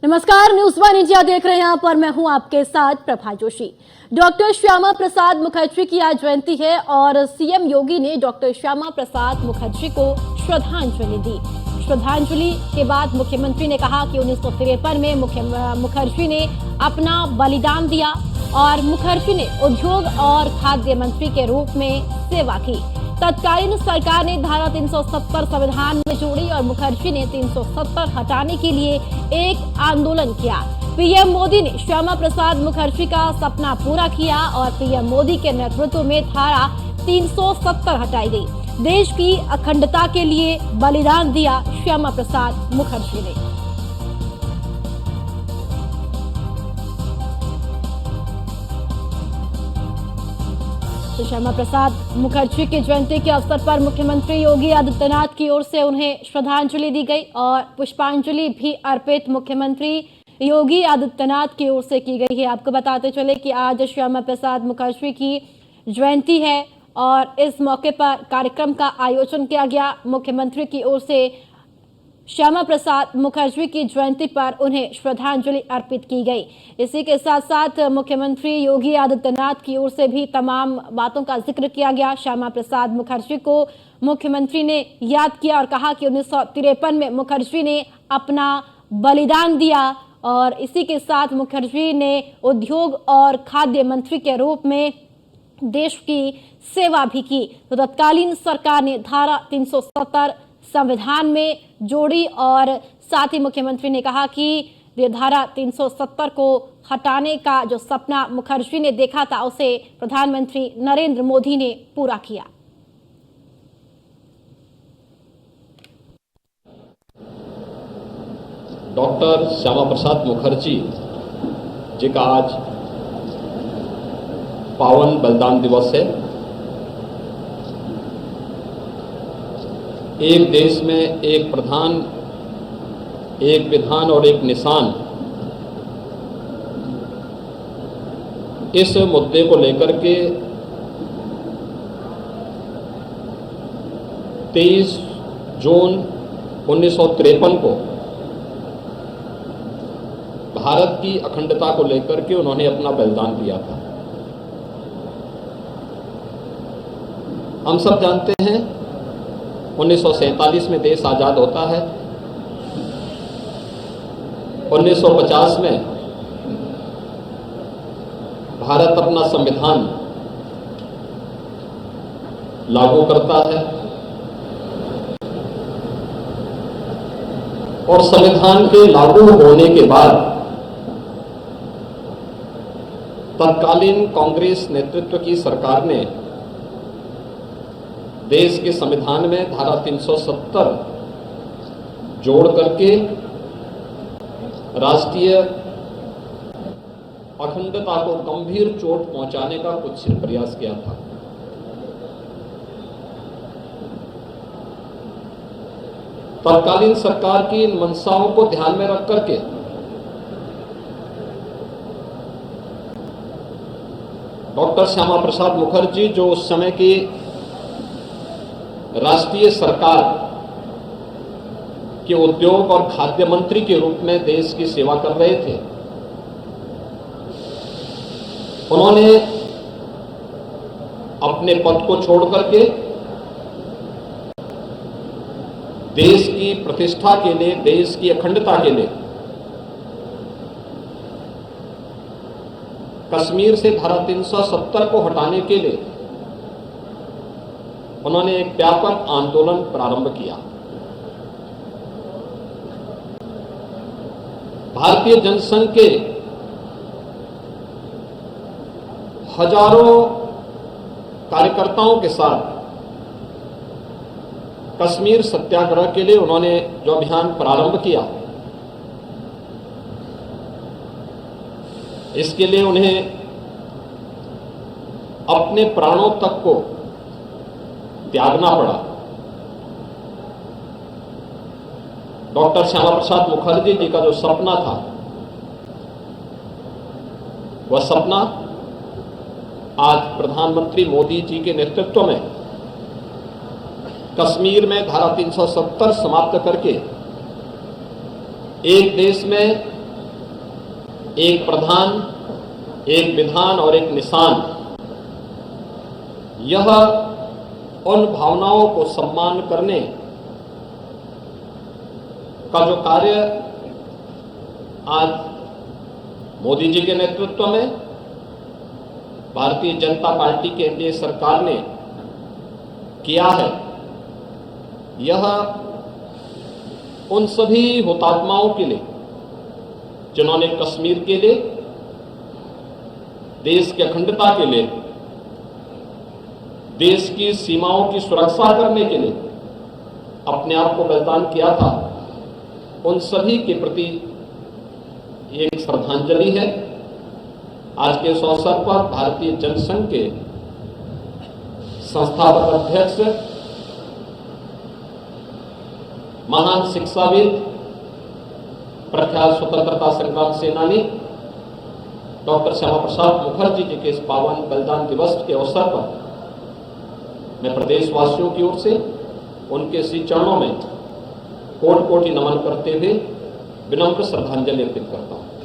नमस्कार, news one India देख रहे हैं आप और मैं हूं आपके साथ प्रभा जोशी। डॉक्टर श्यामा प्रसाद मुखर्जी की आज जयंती है और सीएम योगी ने डॉक्टर श्यामा प्रसाद मुखर्जी को श्रद्धांजलि दी। श्रद्धांजलि के बाद मुख्यमंत्री ने कहा कि 1953 में मुखर्जी ने अपना बलिदान दिया और मुखर्जी ने उद्योग और खाद्य मंत्री के रूप में सेवा की। तत्कालीन सरकार ने धारा 370 संविधान में जोड़ी और मुखर्जी ने 370 हटाने के लिए एक आंदोलन किया। पीएम मोदी ने श्यामा प्रसाद मुखर्जी का सपना पूरा किया और पीएम मोदी के नेतृत्व में धारा 370 हटाई गई। देश की अखंडता के लिए बलिदान दिया श्यामा प्रसाद मुखर्जी ने। तो श्यामा प्रसाद मुखर्जी की जयंती के अवसर पर मुख्यमंत्री योगी आदित्यनाथ की ओर से उन्हें श्रद्धांजलि दी गई और पुष्पांजलि भी अर्पित मुख्यमंत्री योगी आदित्यनाथ की ओर से की गई है। आपको बताते चले कि आज श्यामा प्रसाद मुखर्जी की जयंती है और इस मौके पर कार्यक्रम का आयोजन किया गया। मुख्यमंत्री की ओर से श्यामा प्रसाद मुखर्जी की जयंती पर उन्हें श्रद्धांजलि अर्पित की गई। इसी के साथ साथ मुख्यमंत्री योगी आदित्यनाथ की ओर से भी तमाम बातों का जिक्र किया गया। श्यामा प्रसाद मुखर्जी को मुख्यमंत्री ने याद किया और कहा कि 1953 में मुखर्जी ने अपना बलिदान दिया और इसी के साथ मुखर्जी ने उद्योग और खाद्य मंत्री के रूप में देश की सेवा भी की। तो तत्कालीन सरकार ने धारा 370 संविधान में जोड़ी और साथ ही मुख्यमंत्री ने कहा कि ये धारा 370 को हटाने का जो सपना मुखर्जी ने देखा था उसे प्रधानमंत्री नरेंद्र मोदी ने पूरा किया। डॉक्टर श्यामा प्रसाद मुखर्जी जी का आज पावन बलिदान दिवस है। एक देश में एक प्रधान, एक विधान और एक निशान, इस मुद्दे को लेकर के 23 जून 1953 को भारत की अखंडता को लेकर के उन्होंने अपना बलिदान दिया था। हम सब जानते हैं 1947 में देश आजाद होता है। 1950 में भारत अपना संविधान लागू करता है और संविधान के लागू होने के बाद तत्कालीन कांग्रेस नेतृत्व की सरकार ने देश के संविधान में धारा 370 जोड़ करके राष्ट्रीय अखंडता को गंभीर चोट पहुंचाने का कुछ प्रयास किया था। तत्कालीन सरकार की इन मंशाओं को ध्यान में रख करके डॉक्टर श्यामा प्रसाद मुखर्जी जो उस समय की राष्ट्रीय सरकार के उद्योग और खाद्य मंत्री के रूप में देश की सेवा कर रहे थे, उन्होंने अपने पद को छोड़ करके देश की प्रतिष्ठा के लिए, देश की अखंडता के लिए कश्मीर से धारा 370 को हटाने के लिए उन्होंने एक व्यापक आंदोलन प्रारंभ किया। भारतीय जनसंघ के हजारों कार्यकर्ताओं के साथ कश्मीर सत्याग्रह के लिए उन्होंने जो अभियान प्रारंभ किया, इसके लिए उन्हें अपने प्राणों तक को त्यागना पड़ा। डॉक्टर श्यामा प्रसाद मुखर्जी जी का जो सपना था, वह सपना आज प्रधानमंत्री मोदी जी के नेतृत्व में कश्मीर में धारा 370 समाप्त करके एक देश में एक प्रधान, एक विधान और एक निशान, यह उन भावनाओं को सम्मान करने का जो कार्य आज मोदी जी के नेतृत्व में भारतीय जनता पार्टी के एनडीए सरकार ने किया है, यह उन सभी हुतात्माओं के लिए जिन्होंने कश्मीर के लिए, देश की अखंडता के लिए, देश की सीमाओं की सुरक्षा करने के लिए अपने आप को बलिदान किया था, उन सभी के प्रति एक श्रद्धांजलि है। आज के इस अवसर पर भारतीय जनसंघ के संस्थापक अध्यक्ष, महान शिक्षाविद, प्रख्यात स्वतंत्रता संग्राम सेनानी डॉक्टर श्यामा प्रसाद मुखर्जी जी के इस पावन बलिदान दिवस के अवसर पर मैं प्रदेशवासियों की ओर से उनके श्री चरणों में कोटि कोटि नमन करते हुए विनम्र श्रद्धांजलि अर्पित करता हूं।